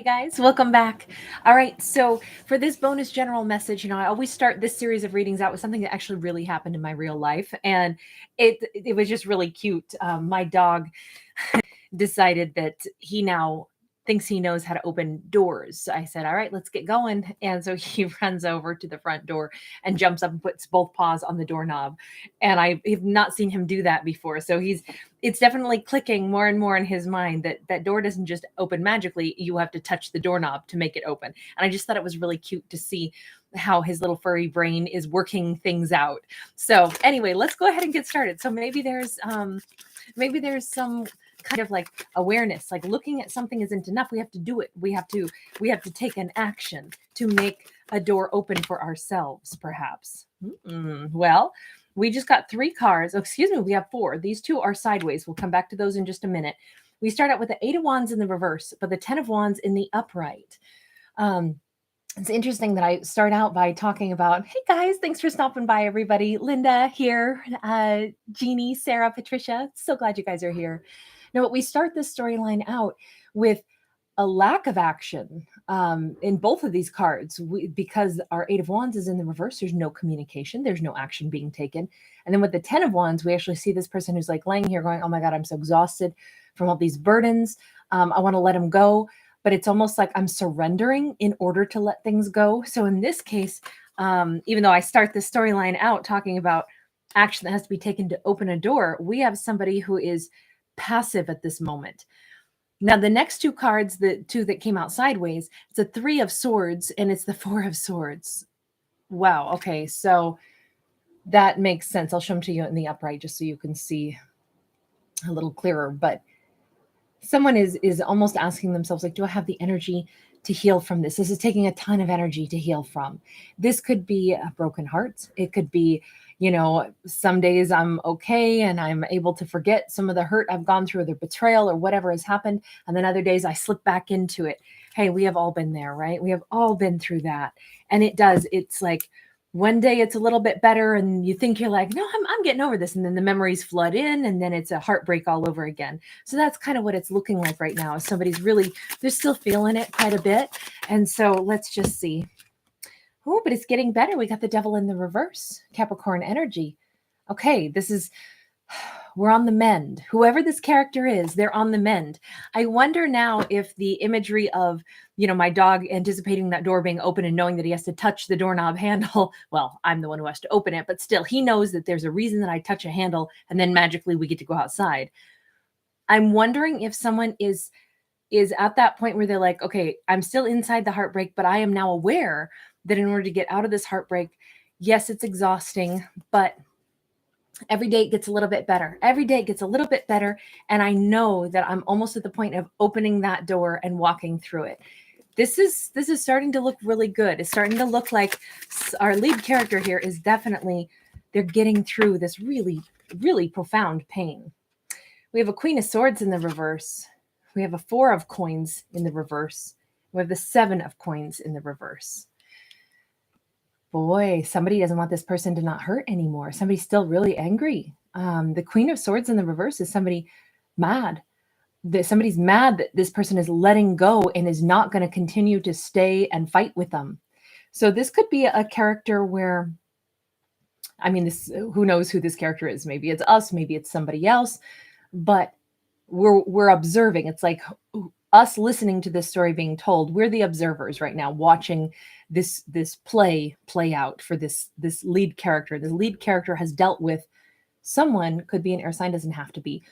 Hey guys, welcome back. All right, so for this bonus general message, I always start this series of readings out with something that actually really happened in my real life, and it was just really cute. My dog decided that he now thinks he knows how to open doors. I said, "All right, let's get going." And so he runs over to the front door and jumps up and puts both paws on the doorknob. And I have not seen him do that before. So it's definitely clicking more and more in his mind that that door doesn't just open magically. You have to touch the doorknob to make it open. And I just thought it was really cute to see how his little furry brain is working things out. So anyway, let's go ahead and get started. So maybe there's some kind of like awareness, like looking at something isn't enough. We have to do it. We have to take an action to make a door open for ourselves, perhaps. Well, we just got 3 cards. Oh, excuse me, we have 4. These 2 are sideways. We'll come back to those in just a minute. We start out with the 8 of Wands in the reverse, but the 10 of Wands in the upright. It's interesting that I start out by talking about, hey guys, thanks for stopping by, everybody. Linda here, Jeannie, Sarah, Patricia. So glad you guys are here. Now, we start this storyline out with a lack of action in both of these cards because our 8 of Wands is in the reverse. There's no communication. There's no action being taken. And then with the 10 of Wands, we actually see this person who's like laying here going, oh my God, I'm so exhausted from all these burdens. I want to let them go. But it's almost like I'm surrendering in order to let things go. So in this case, even though I start the storyline out talking about action that has to be taken to open a door, we have somebody who is passive at this moment. Now, the next 2 cards, the 2 that came out sideways, it's a 3 of Swords and it's the 4 of Swords. Wow. Okay. So that makes sense. I'll show them to you in the upright just so you can see a little clearer. But someone is almost asking themselves, like, do I have the energy to heal from this? This is taking a ton of energy to heal from. This could be a broken heart. It could be, some days I'm okay and I'm able to forget some of the hurt I've gone through, or the betrayal or whatever has happened. And then other days I slip back into it. Hey, we have all been there, right? We have all been through that. And it's like, one day it's a little bit better and you think you're like, no, I'm getting over this. And then the memories flood in and then it's a heartbreak all over again. So that's kind of what it's looking like right now. Somebody's really, they're still feeling it quite a bit. And so let's just see. Oh, but it's getting better. We got the Devil in the reverse, Capricorn energy. Okay, we're on the mend. Whoever this character is, they're on the mend. I wonder now if the imagery of, my dog anticipating that door being open and knowing that he has to touch the doorknob handle. Well, I'm the one who has to open it, but still he knows that there's a reason that I touch a handle and then magically we get to go outside. I'm wondering if someone is at that point where they're like, okay, I'm still inside the heartbreak, but I am now aware that in order to get out of this heartbreak, yes, it's exhausting, but every day it gets a little bit better. Every day it gets a little bit better. And I know that I'm almost at the point of opening that door and walking through it. This is starting to look really good. It's starting to look like our lead character here is definitely, they're getting through this really, really profound pain. We have a Queen of Swords in the reverse. We have a 4 of Coins in the reverse. We have the 7 of Coins in the reverse. Boy, somebody doesn't want this person to not hurt anymore. Somebody's still really angry. The Queen of Swords in the reverse is somebody mad. Somebody's mad that this person is letting go and is not going to continue to stay and fight with them. So this could be a character where, who knows who this character is? Maybe it's us, maybe it's somebody else, but we're observing. It's like us listening to this story being told. We're the observers right now, watching this play out for this lead character. The lead character has dealt with someone, could be an air sign, doesn't have to be,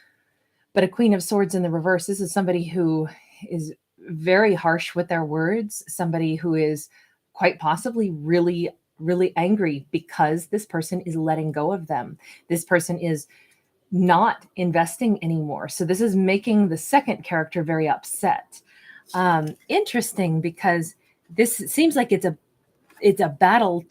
but a Queen of Swords in the reverse. This is somebody who is very harsh with their words, somebody who is quite possibly really, really angry because this person is letting go of them. This person is not investing anymore. So this is making the second character very upset. Interesting, because this seems like it's a battle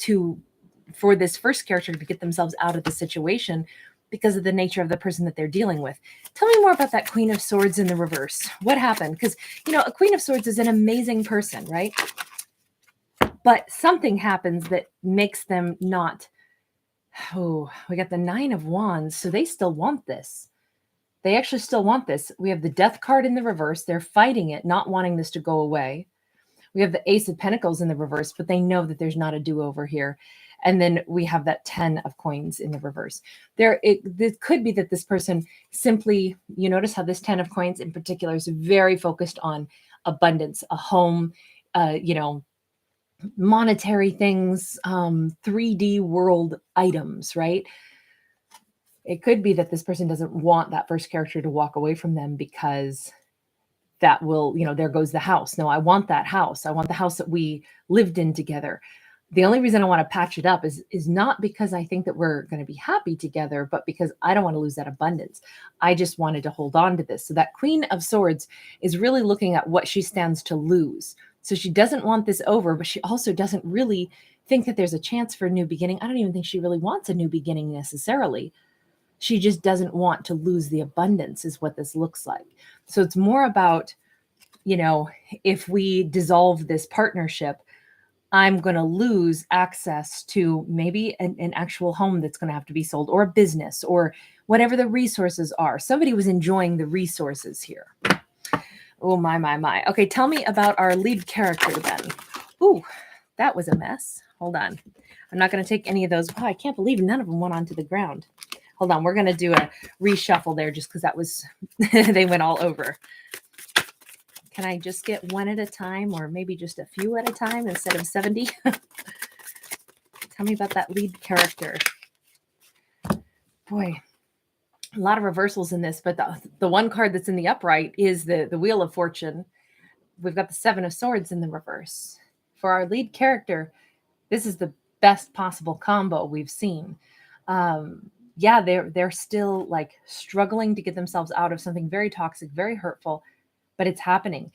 for this first character to get themselves out of the situation because of the nature of the person that they're dealing with. Tell me more about that Queen of Swords in the reverse. What happened? Because, a Queen of Swords is an amazing person, right? But something happens that makes them not. Oh, we got the 9 of Wands. So they still want this. They actually still want this. We have the Death card in the reverse. They're fighting it, not wanting this to go away. We have the Ace of Pentacles in the reverse, but they know that there's not a do-over here. And then we have that 10 of coins in the reverse. It could be that this person simply, you notice how this 10 of coins in particular is very focused on abundance, a home, monetary things, 3D world items, right? It could be that this person doesn't want that first character to walk away from them because that will, there goes the house. No, I want that house. I want the house that we lived in together. The only reason I want to patch it up is not because I think that we're going to be happy together, but because I don't want to lose that abundance. I just wanted to hold on to this. So that Queen of Swords is really looking at what she stands to lose. So she doesn't want this over, but she also doesn't really think that there's a chance for a new beginning. I don't even think she really wants a new beginning necessarily. She just doesn't want to lose the abundance is what this looks like. So it's more about, if we dissolve this partnership, I'm going to lose access to maybe an actual home that's going to have to be sold, or a business, or whatever the resources are. Somebody was enjoying the resources here. Oh, my. Okay, tell me about our lead character then. Ooh, that was a mess. Hold on. I'm not going to take any of those. Wow, I can't believe none of them went onto the ground. Hold on. We're going to do a reshuffle there just because that was, they went all over. Can I just get one at a time, or maybe just a few at a time instead of 70? Tell me about that lead character. Boy, a lot of reversals in this, but the one card that's in the upright is the Wheel of Fortune. We've got the 7 of Swords in the reverse. For our lead character, this is the best possible combo we've seen. Yeah, they're still like struggling to get themselves out of something very toxic, very hurtful, but it's happening.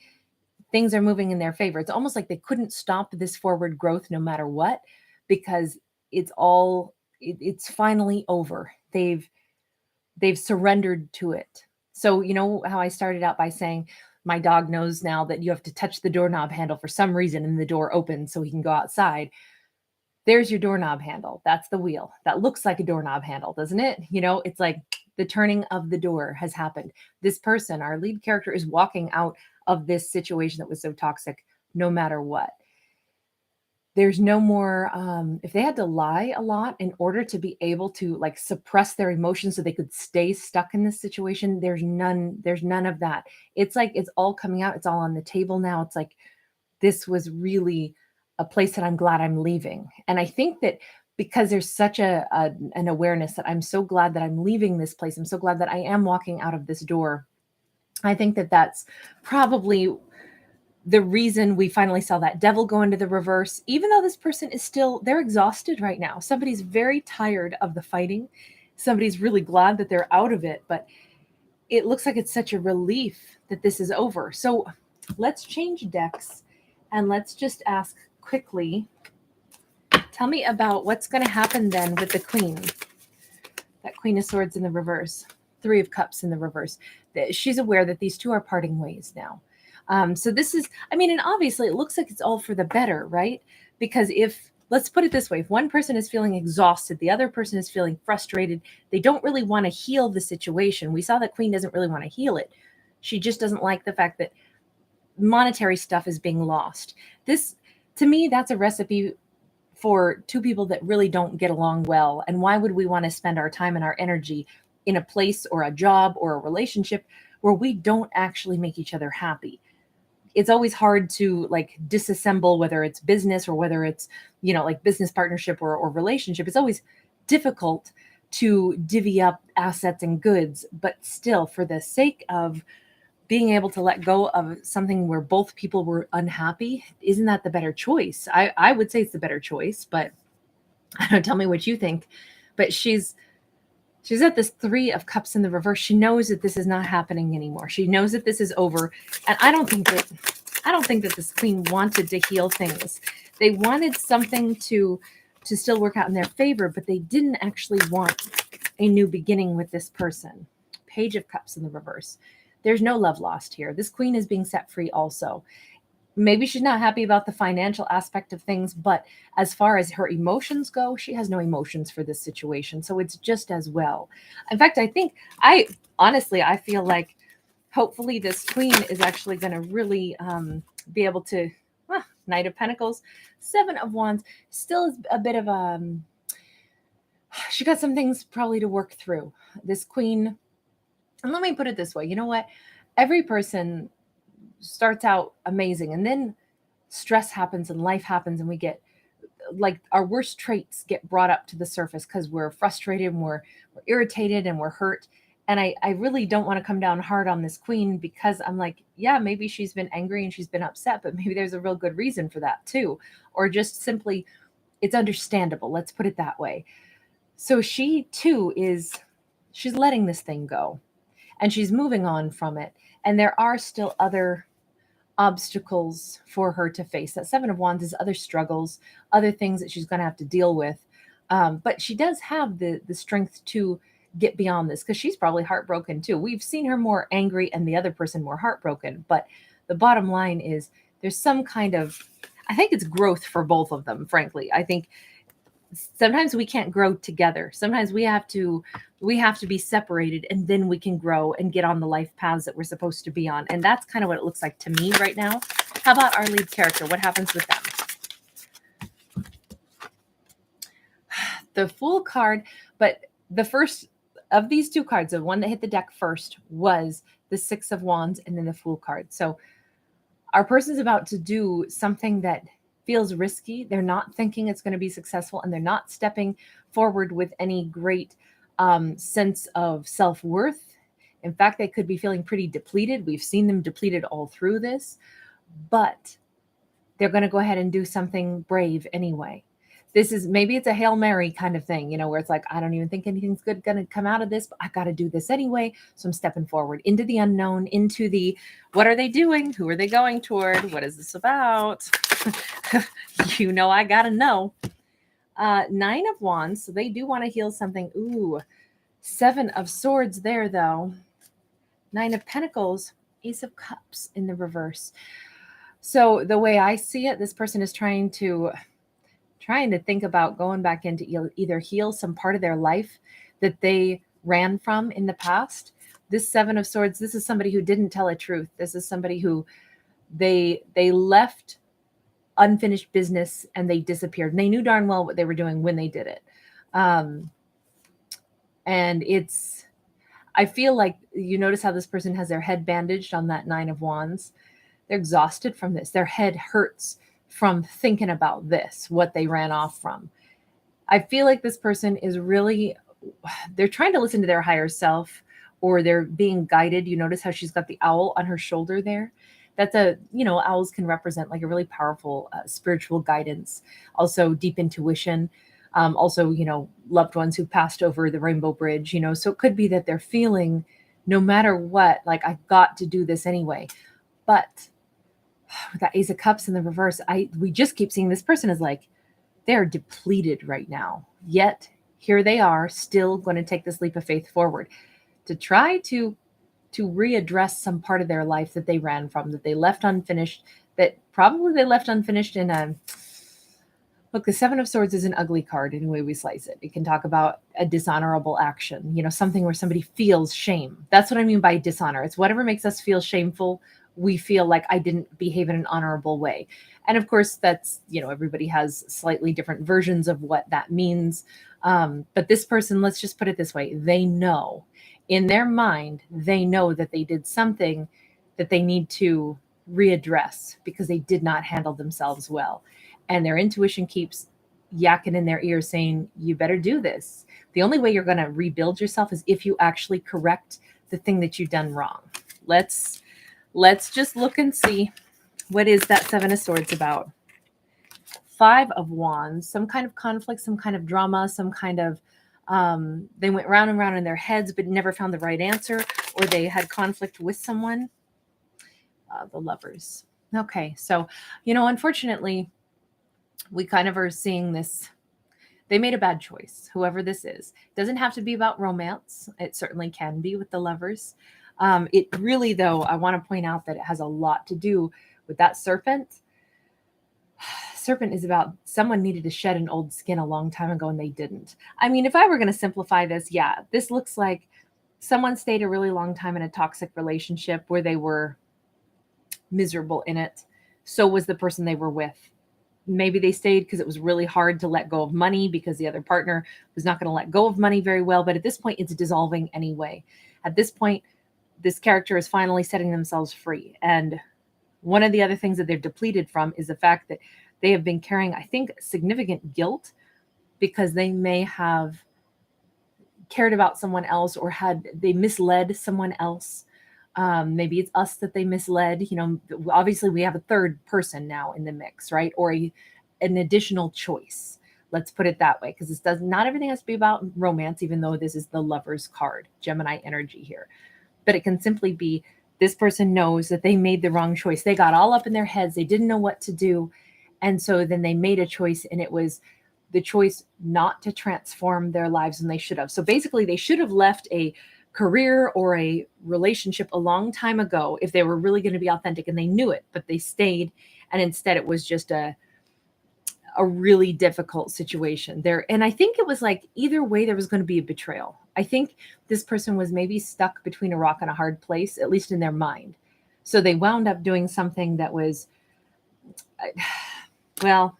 Things are moving in their favor. It's almost like they couldn't stop this forward growth no matter what, because it's finally over. They've surrendered to it. So, you know how I started out by saying my dog knows now that you have to touch the doorknob handle for some reason and the door opens so he can go outside. There's your doorknob handle. That's the wheel. That looks like a doorknob handle, doesn't it? It's like the turning of the door has happened. This person, our lead character, is walking out of this situation that was so toxic, no matter what. There's no more, if they had to lie a lot in order to be able to like suppress their emotions so they could stay stuck in this situation, there's none of that. It's like, it's all coming out. It's all on the table now. It's like, this was really a place that I'm glad I'm leaving. And I think that because there's such an awareness that I'm so glad that I'm leaving this place, I'm so glad that I am walking out of this door. I think that that's probably the reason we finally saw that Devil go into the reverse, even though this person is still, they're exhausted right now. Somebody's very tired of the fighting. Somebody's really glad that they're out of it, but it looks like it's such a relief that this is over. So let's change decks and let's just ask quickly, tell me about what's going to happen then with the Queen. That Queen of Swords in the reverse, 3 of Cups in the reverse. She's aware that these two are parting ways now. So this is, and obviously it looks like it's all for the better, right? Because let's put it this way, if one person is feeling exhausted, the other person is feeling frustrated, they don't really want to heal the situation. We saw that Queen doesn't really want to heal it. She just doesn't like the fact that monetary stuff is being lost. This, to me, that's a recipe for two people that really don't get along well. And why would we want to spend our time and our energy in a place or a job or a relationship where we don't actually make each other happy? It's always hard to like disassemble, whether it's business or whether it's, like business partnership or relationship. It's always difficult to divvy up assets and goods, but still, for the sake of being able to let go of something where both people were unhappy, isn't that the better choice? I would say it's the better choice, but I don't, tell me what you think. But she's at this 3 of Cups in the reverse. She knows that this is not happening anymore. She knows that this is over. And I don't think that this Queen wanted to heal things. They wanted something to still work out in their favor, but they didn't actually want a new beginning with this person. Page of Cups in the reverse. There's no love lost here. This Queen is being set free also. maybe she's not happy about the financial aspect of things, but as far as her emotions go, she has no emotions for this situation. So it's just as well. In fact, I feel like hopefully this queen is actually going to really be able to, Knight of Pentacles, Seven of Wands, still is a bit of she got some things probably to work through. This queen, and let me put it this way, you know what? Every person starts out amazing, and then stress happens and life happens, and we get like our worst traits get brought up to the surface because we're frustrated and we're irritated and we're hurt. And I really don't want to come down hard on this queen, because I'm like, yeah, maybe she's been angry and she's been upset, but maybe there's a real good reason for that too. Or just simply, it's understandable. Let's put it that way. So she too she's letting this thing go and she's moving on from it. And there are still other obstacles for her to face. That Seven of Wands is other struggles, other things that she's going to have to deal with. But she does have the strength to get beyond this, because she's probably heartbroken too. We've seen her more angry and the other person more heartbroken. But the bottom line is there's some kind of, I think it's growth for both of them, frankly. I think sometimes we can't grow together. Sometimes we have to be separated, and then we can grow and get on the life paths that we're supposed to be on. And that's kind of what it looks like to me right now. How about our lead character? What happens with them? The Fool card, but the first of these two cards, the one that hit the deck first, was the Six of Wands and then the Fool card. So our person's about to do something that feels risky. They're not thinking it's going to be successful, and they're not stepping forward with any great sense of self-worth. In fact, they could be feeling pretty depleted. We've seen them depleted all through this, but they're going to go ahead and do something brave anyway. This is, maybe it's a Hail Mary kind of thing, where it's like, I don't even think anything's good going to come out of this, but I got to do this anyway. So I'm stepping forward into the unknown, into the, what are they doing? Who are they going toward? What is this about? I got to know. Nine of Wands. So they do want to heal something. Ooh, Seven of Swords there though. Nine of Pentacles, Ace of Cups in the reverse. So the way I see it, this person is trying to think about going back into either heal some part of their life that they ran from in the past. This Seven of Swords, this is somebody who didn't tell a truth. This is somebody who they left unfinished business and they disappeared. And they knew darn well what they were doing when they did it. And I feel like you notice how this person has their head bandaged on that Nine of Wands. They're exhausted from this. Their head hurts from thinking about this, what they ran off from. I feel like this person is really, they're trying to listen to their higher self, or they're being guided. You notice how she's got the owl on her shoulder there. That's owls can represent like a really powerful spiritual guidance, also deep intuition, also, loved ones who passed over the Rainbow Bridge, so it could be that they're feeling no matter what, like I've got to do this anyway. But with that Ace of Cups in the reverse, we just keep seeing this person is like, they're depleted right now. Yet here they are, still going to take this leap of faith forward to try to readdress some part of their life that they ran from, that they left unfinished, that probably they left unfinished in a, look, the Seven of Swords is an ugly card in the way we slice it. It can talk about a dishonorable action, something where somebody feels shame. That's what I mean by dishonor. It's whatever makes us feel shameful. We feel like I didn't behave in an honorable way. And of course, that's, everybody has slightly different versions of what that means. But this person, let's just put it this way. They know in their mind, they know that they did something that they need to readdress because they did not handle themselves well. And their intuition keeps yakking in their ear saying, you better do this. The only way you're going to rebuild yourself is if you actually correct the thing that you've done wrong. Let's just look and see, what is that Seven of Swords about? Five of Wands, some kind of conflict, some kind of drama, some kind of, they went round and round in their heads, but never found the right answer, or they had conflict with someone. The Lovers. Okay. So, unfortunately, we kind of are seeing this. They made a bad choice, whoever this is. It doesn't have to be about romance. It certainly can be with the Lovers. It really, though, I want to point out that it has a lot to do with that serpent, serpent is about someone needed to shed an old skin a long time ago and they didn't. I mean, if I were going to simplify this, yeah, this looks like someone stayed a really long time in a toxic relationship where they were miserable in it. So was the person they were with. Maybe they stayed because it was really hard to let go of money because the other partner was not going to let go of money very well. But at this point, it's dissolving anyway. At this point, this character is finally setting themselves free. And one of the other things that they're depleted from is the fact that they have been carrying, I think, significant guilt because they may have cared about someone else or they misled someone else. Maybe it's us that they misled. You know, obviously we have a third person now in the mix, right? Or an additional choice. Let's put it that way, because not everything has to be about romance, even though this is the Lover's card, Gemini energy here. But it can simply be this person knows that they made the wrong choice. They got all up in their heads. They didn't know what to do. And so then they made a choice, and it was the choice not to transform their lives when they should have. So basically, they should have left a career or a relationship a long time ago if they were really going to be authentic, and they knew it, but they stayed. And instead, it was just a really difficult situation there. And I think it was like either way, there was going to be a betrayal. I think this person was maybe stuck between a rock and a hard place, at least in their mind. So they wound up doing something that was, well,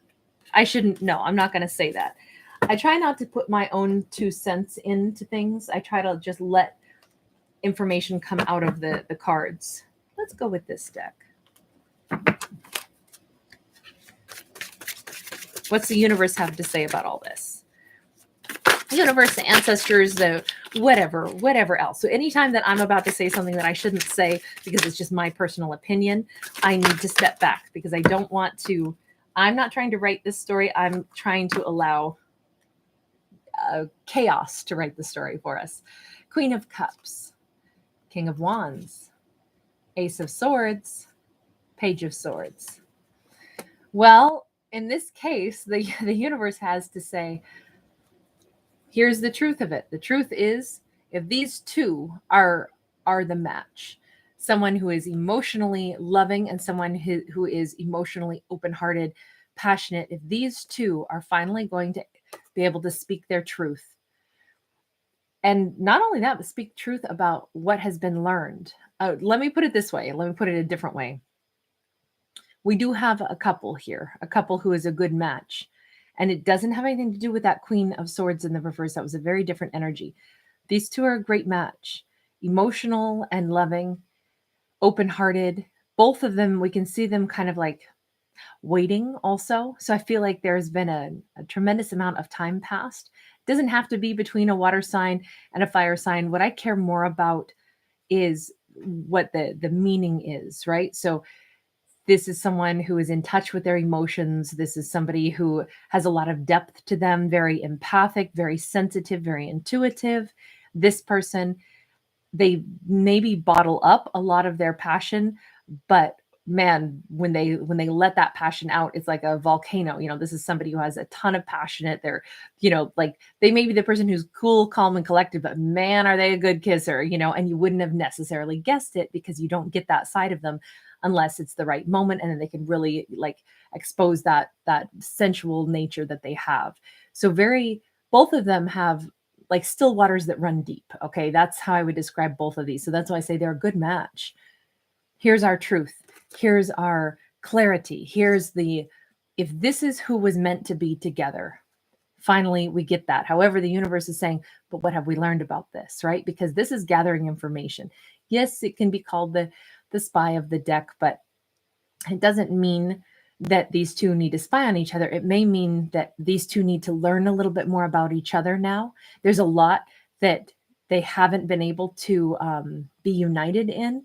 I shouldn't, no, I'm not going to say that. I try not to put my own 2 cents into things. I try to just let information come out of the cards. Let's go with this deck. What's the universe have to say about all this? Universe, ancestors, whatever else. So anytime that I'm about to say something that I shouldn't say because it's just my personal opinion, I need to step back because I don't want to. I'm not trying to write this story. I'm trying to allow chaos to write the story for us. Queen of Cups, King of Wands, Ace of Swords, Page of Swords. Well, in this case, the universe has to say, here's the truth of it. The truth is, if these two are the match, someone who is emotionally loving and someone who is emotionally open-hearted, passionate, if these two are finally going to be able to speak their truth, and not only that, but speak truth about what has been learned. Let me put it this way. Let me put it a different way. We do have a couple here, a couple who is a good match. And it doesn't have anything to do with that Queen of Swords in the reverse. That was a very different energy. These two are a great match. Emotional and loving, open-hearted. Both of them, we can see them kind of like waiting also. So I feel like there's been a tremendous amount of time passed. It doesn't have to be between a water sign and a fire sign. What I care more about is what the meaning is, right? So this is someone who is in touch with their emotions. This is somebody who has a lot of depth to them, very empathic, very sensitive, very intuitive. This person, they maybe bottle up a lot of their passion, but man, when they let that passion out, it's like a volcano. You know, this is somebody who has a ton of passionate. They're, you know, like they may be the person who's cool, calm, and collected, but man, are they a good kisser, you know, and you wouldn't have necessarily guessed it because you don't get that side of them unless it's the right moment, and then they can really like expose that sensual nature that they have. So both of them have like still waters that run deep. Okay, that's how I would describe both of these. So that's why I say they're a good match. Here's our truth. Here's our clarity. Here's if this is who was meant to be together, finally we get that. However, the universe is saying, but what have we learned about this, right? Because this is gathering information. Yes, it can be called the spy of the deck, but it doesn't mean that these two need to spy on each other. It may mean that these two need to learn a little bit more about each other now. There's a lot that they haven't been able to be united in.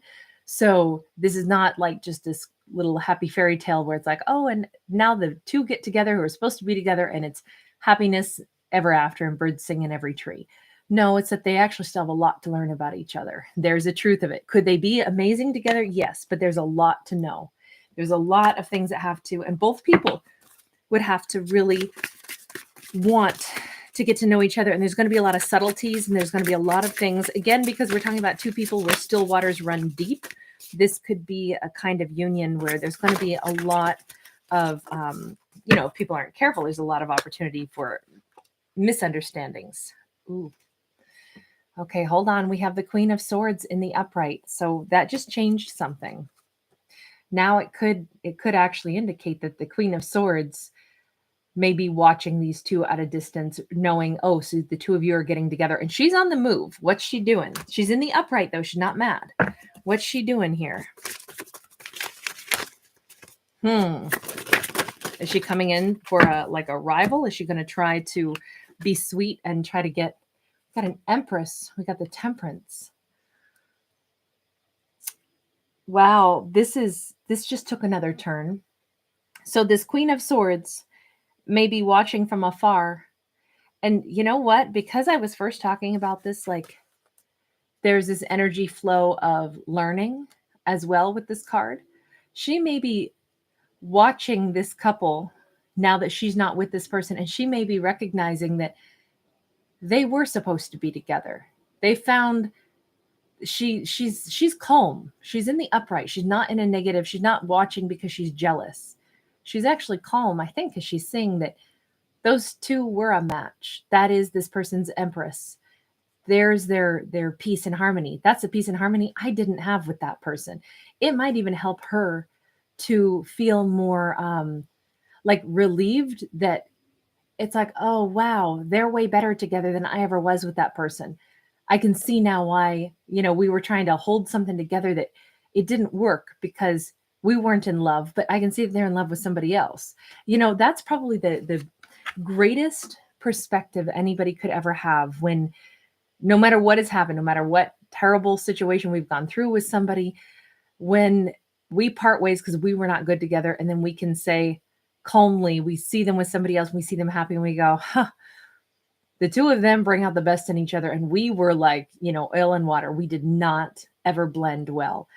So this is not like just this little happy fairy tale where it's like, oh, and now the two get together who are supposed to be together and it's happiness ever after and birds sing in every tree. No, it's that they actually still have a lot to learn about each other. There's a truth of it. Could they be amazing together? Yes, but there's a lot to know. There's a lot of things that have to, and both people would have to really want to get to know each other. And there's going to be a lot of subtleties and there's going to be a lot of things, again, because we're talking about two people where still waters run deep. this could be a kind of union where there's going to be a lot of, you know, if people aren't careful, there's a lot of opportunity for misunderstandings. Ooh. Okay, hold on. We have the Queen of Swords in the upright. So that just changed something. Now it could actually indicate that the Queen of Swords may be watching these two at a distance, knowing, oh, so the two of you are getting together, and she's on the move. What's she doing? She's in the upright, though. She's not mad. What's she doing here? Is she coming in for a rival? Is she going to try to be sweet and try to get? Got an Empress. We got the Temperance. Wow, this just took another turn. So this Queen of Swords may be watching from afar. And you know what? Because I was first talking about this, like, there's this energy flow of learning as well with this card. She may be watching this couple now that she's not with this person, and she may be recognizing that they were supposed to be together. They found she's calm. She's in the upright. She's not in a negative. She's not watching because she's jealous. She's actually calm, I think, because she's seeing that those two were a match. That is this person's Empress. There's their peace and harmony. That's the peace and harmony I didn't have with that person. It might even help her to feel more like relieved that it's like, oh, wow, they're way better together than I ever was with that person. I can see now why, you know, we were trying to hold something together that it didn't work because we weren't in love, but I can see that they're in love with somebody else. You know, that's probably the greatest perspective anybody could ever have when, no matter what has happened, no matter what terrible situation we've gone through with somebody, when we part ways because we were not good together, and then we can say calmly, we see them with somebody else, we see them happy, and we go, huh, the two of them bring out the best in each other. And we were like, you know, oil and water. We did not ever blend well.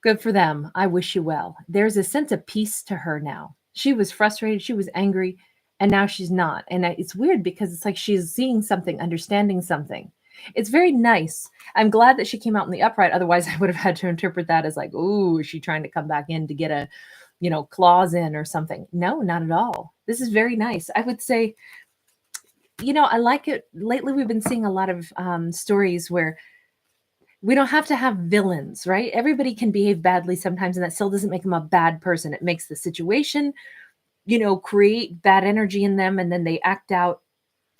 Good for them. I wish you well. There's a sense of peace to her now. She was frustrated. She was angry. And now she's not. And it's weird because it's like she's seeing something, understanding something. It's very nice. I'm glad that she came out in the upright. Otherwise, I would have had to interpret that as like, ooh, is she trying to come back in to get a, you know, claws in or something? No, not at all. This is very nice. I would say, you know, I like it. Lately, we've been seeing a lot of stories where we don't have to have villains, right? Everybody can behave badly sometimes, and that still doesn't make them a bad person. It makes the situation, you know, create bad energy in them, and then they act out,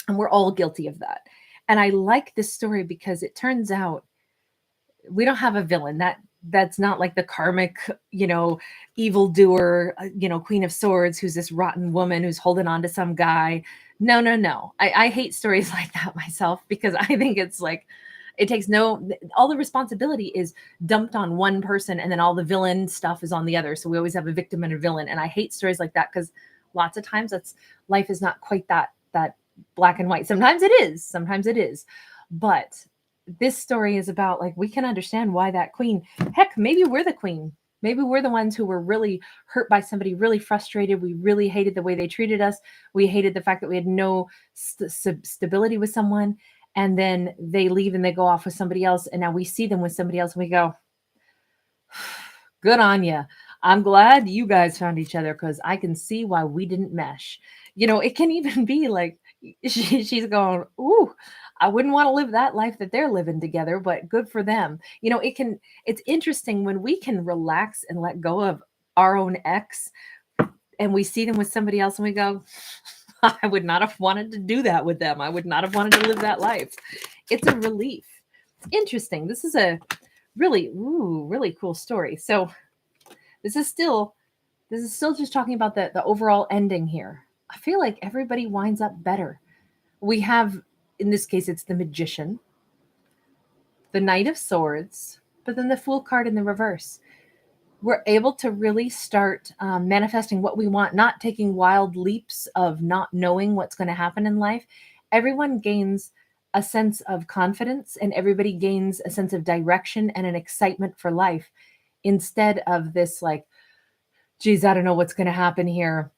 and we're all guilty of that. And I like this story because it turns out we don't have a villain. That's not like the karmic, you know, evildoer, you know, Queen of Swords, who's this rotten woman who's holding on to some guy. No, no, no. I hate stories like that myself because I think it's like, it takes all the responsibility is dumped on one person, and then all the villain stuff is on the other. So we always have a victim and a villain. And I hate stories like that because lots of times life is not quite that black and white. Sometimes it is. But this story is about, like, we can understand why that queen, heck, maybe we're the queen. Maybe we're the ones who were really hurt by somebody, really frustrated. We really hated the way they treated us. We hated the fact that we had no stability with someone. And then they leave and they go off with somebody else. And now we see them with somebody else and we go, good on you. I'm glad you guys found each other because I can see why we didn't mesh. You know, it can even be like she's going, ooh, I wouldn't want to live that life that they're living together, but good for them. You know, it's interesting when we can relax and let go of our own ex and we see them with somebody else and we go, I would not have wanted to do that with them. I would not have wanted to live that life. It's a relief. Interesting. This is a really cool story. So this is still just talking about the overall ending here. I feel like everybody winds up better. We have, in this case, it's the Magician, the Knight of Swords, but then the Fool card in the reverse. We're able to really start manifesting what we want, not taking wild leaps of not knowing what's going to happen in life. Everyone gains a sense of confidence and everybody gains a sense of direction and an excitement for life instead of this like, geez, I don't know what's going to happen here.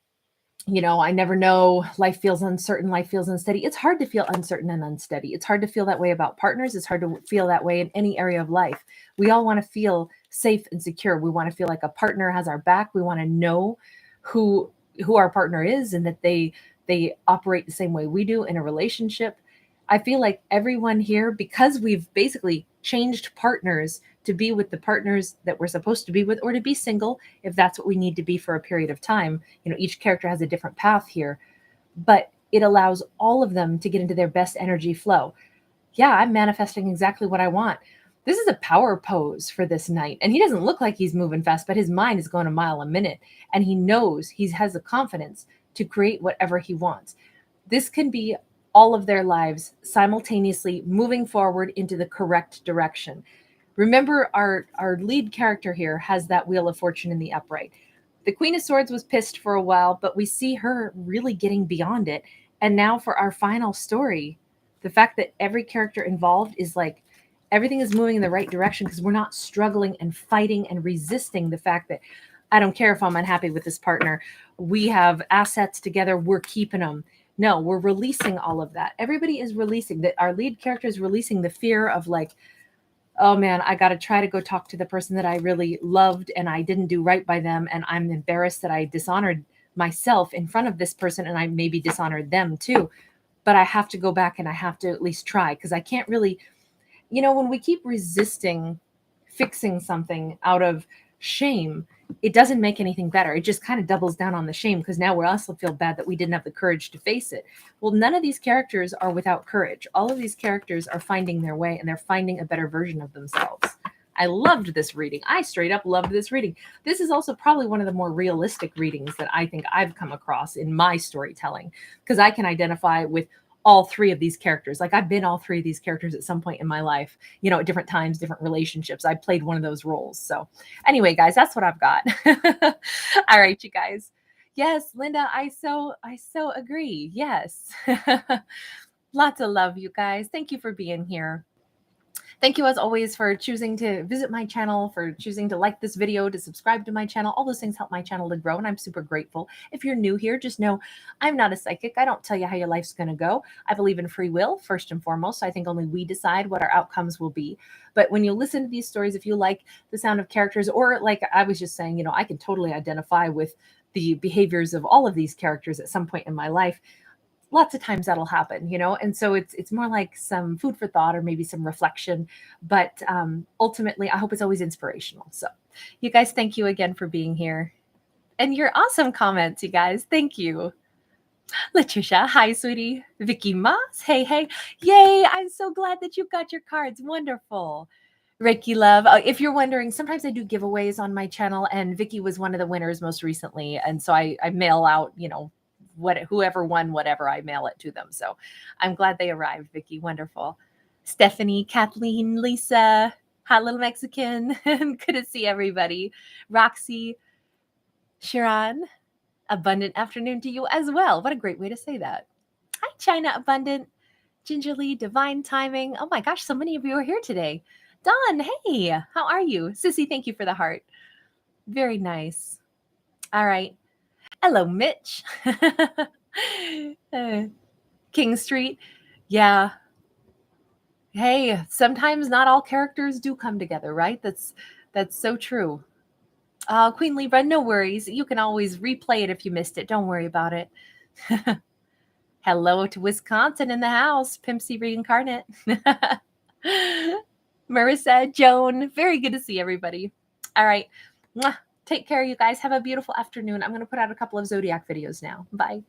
I never know. Life feels uncertain. Life feels unsteady. It's hard to feel uncertain and unsteady. It's hard to feel that way about partners. It's hard to feel that way in any area of life. We all want to feel safe and secure. We want to feel like a partner has our back. We want to know who our partner is and that they operate the same way we do in a relationship. I feel like everyone here, because we've basically changed partners to be with the partners that we're supposed to be with, or to be single if that's what we need to be for a period of time. Each character has a different path here, but it allows all of them to get into their best energy flow. Yeah, I'm manifesting exactly what I want. This is a power pose for this night. And he doesn't look like he's moving fast, but his mind is going a mile a minute. And he knows he has the confidence to create whatever he wants. This can be all of their lives simultaneously moving forward into the correct direction. Remember, our lead character here has that Wheel of Fortune in the upright. The Queen of Swords was pissed for a while, but we see her really getting beyond it. And now for our final story, the fact that every character involved is like everything is moving in the right direction because we're not struggling and fighting and resisting the fact that I don't care if I'm unhappy with this partner. We have assets together. We're keeping them. No, we're releasing all of that. Everybody is releasing that. Our lead character is releasing the fear of like, oh man, I got to try to go talk to the person that I really loved and I didn't do right by them. And I'm embarrassed that I dishonored myself in front of this person and I maybe dishonored them too. But I have to go back and I have to at least try because I can't really, when we keep resisting fixing something out of shame, it doesn't make anything better. It just kind of doubles down on the shame because now we also feel bad that we didn't have the courage to face it. Well, none of these characters are without courage. All of these characters are finding their way and they're finding a better version of themselves. I loved this reading. I straight up loved this reading. This is also probably one of the more realistic readings that I think I've come across in my storytelling because I can identify with all three of these characters. Like I've been all three of these characters at some point in my life, at different times, different relationships. I played one of those roles. So anyway, guys, that's what I've got. All right, you guys. Yes, Linda, I so agree. Yes. Lots of love, you guys. Thank you for being here. Thank you as always for choosing to visit my channel, for choosing to like this video, to subscribe to my channel. All those things help my channel to grow and I'm super grateful. If you're new here, just know I'm not a psychic. I don't tell you how your life's going to go. I believe in free will first and foremost. I think only we decide what our outcomes will be. But when you listen to these stories, if you like the sound of characters, or like I was just saying, I can totally identify with the behaviors of all of these characters at some point in my life. Lots of times that'll happen, and so it's more like some food for thought or maybe some reflection, but ultimately I hope it's always inspirational. So you guys, thank you again for being here and your awesome comments, you guys. Thank you. Letitia, hi sweetie. Vicky Moss, hey, yay, I'm so glad that you got your cards. Wonderful. Reiki love. If you're wondering, sometimes I do giveaways on my channel and Vicky was one of the winners most recently, and so I mail out whoever won whatever, I mail it to them. So I'm glad they arrived, Vicky. Wonderful. Stephanie, Kathleen, Lisa, hot little Mexican. Good to see everybody. Roxy, Sharon, abundant afternoon to you as well. What a great way to say that. Hi, China Abundant, Gingerly, divine timing. Oh my gosh, so many of you are here today. Dawn, hey, how are you? Sissy, thank you for the heart. Very nice. All right. Hello, Mitch. King Street. Yeah. Hey, sometimes not all characters do come together, right? That's so true. Queen Libra, no worries. You can always replay it if you missed it. Don't worry about it. Hello to Wisconsin in the house. Pimp C reincarnate. Marissa, Joan, very good to see everybody. All right. Mwah. Take care, you guys. Have a beautiful afternoon. I'm going to put out a couple of Zodiac videos now. Bye.